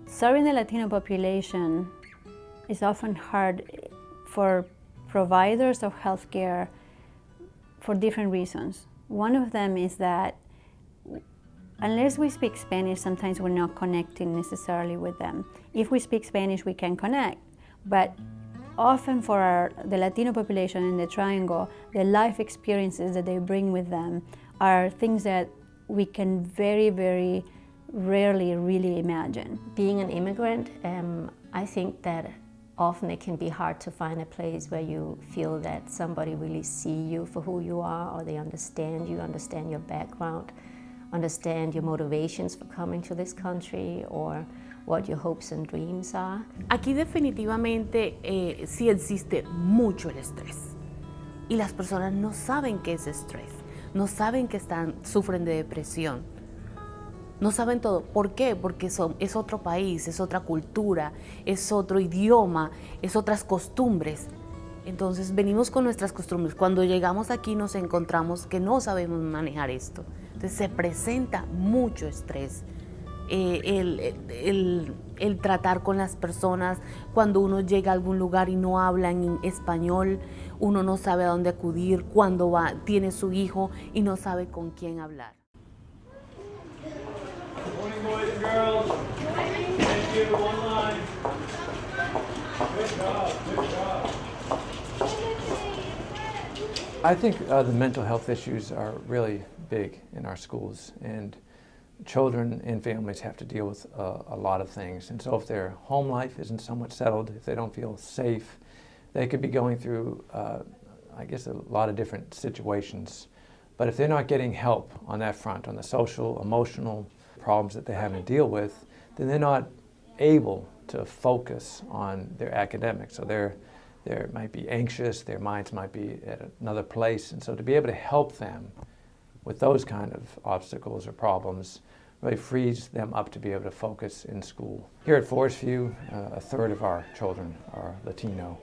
Serving the Latino population is often hard for providers of healthcare for different reasons. One of them is that unless we speak Spanish, sometimes we're not connecting necessarily with them. If we speak Spanish, we can connect, but often for the Latino population in the Triangle, the life experiences that they bring with them are things that we can very, very rarely really imagine. Being an immigrant, I think that often it can be hard to find a place where you feel that somebody really sees you for who you are, or they understand you, understand your background, understand your motivations for coming to this country, or what your hopes and dreams are. Aquí definitivamente sí existe mucho el estrés y las personas no saben qué es estrés, no saben que sufren de depresión, no saben todo. ¿Por qué? Porque es otro país, es otra cultura, es otro idioma, es otras costumbres. Entonces venimos con nuestras costumbres. Cuando llegamos aquí nos encontramos que no sabemos manejar esto. Entonces se presenta mucho estrés. El tratar con las personas, cuando uno llega a algún lugar y no habla en español, uno no sabe a dónde acudir, cuando tiene su hijo y no sabe con quién hablar. Good morning, boys and girls. Thank you. One line. Good job. Good job. I think the mental health issues are really big in our schools, and children and families have to deal with a lot of things. And so if their home life isn't somewhat settled, if they don't feel safe, they could be going through, I guess, a lot of different situations. But if they're not getting help on that front, on the social, emotional problems that they're having to deal with, then they're not able to focus on their academics. So they might be anxious, their minds might be at another place. And so to be able to help them with those kind of obstacles or problems really frees them up to be able to focus in school. Here at Forest View, a third of our children are Latino.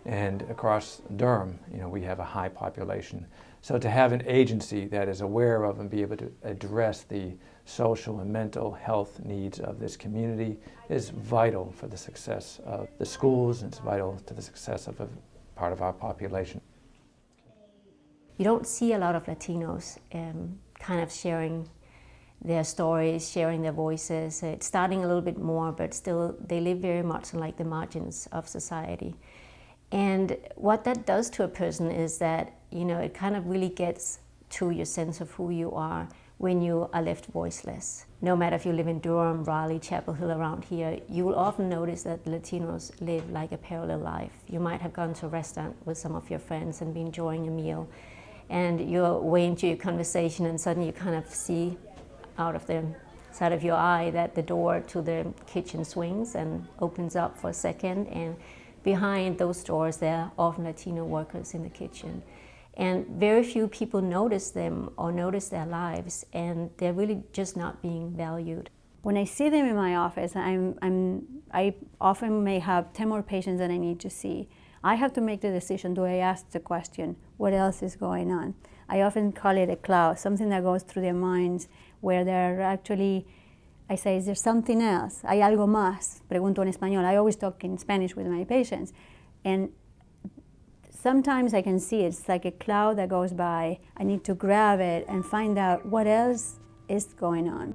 And across Durham, we have a high population. So to have an agency that is aware of and be able to address the social and mental health needs of this community is vital for the success of the schools, and it's vital to the success of a part of our population. You don't see a lot of Latinos kind of sharing their stories, sharing their voices. It's starting a little bit more, but still they live very much like the margins of society. And what that does to a person is that, it kind of really gets to your sense of who you are when you are left voiceless. No matter if you live in Durham, Raleigh, Chapel Hill, around here, you will often notice that Latinos live like a parallel life. You might have gone to a restaurant with some of your friends and be enjoying a meal, and you're way into your conversation, and suddenly you kind of see out of the side of your eye that the door to the kitchen swings and opens up for a second, and behind those doors there are often Latino workers in the kitchen. And very few people notice them or notice their lives, and they're really just not being valued. When I see them in my office, I often may have 10 more patients than I need to see. I have to make the decision, do I ask the question, what else is going on? I often call it a cloud, something that goes through their minds where they're actually, I say, is there something else? ¿Hay algo más? Pregunto en español. I always talk in Spanish with my patients. And sometimes I can see it's like a cloud that goes by. I need to grab it and find out what else is going on.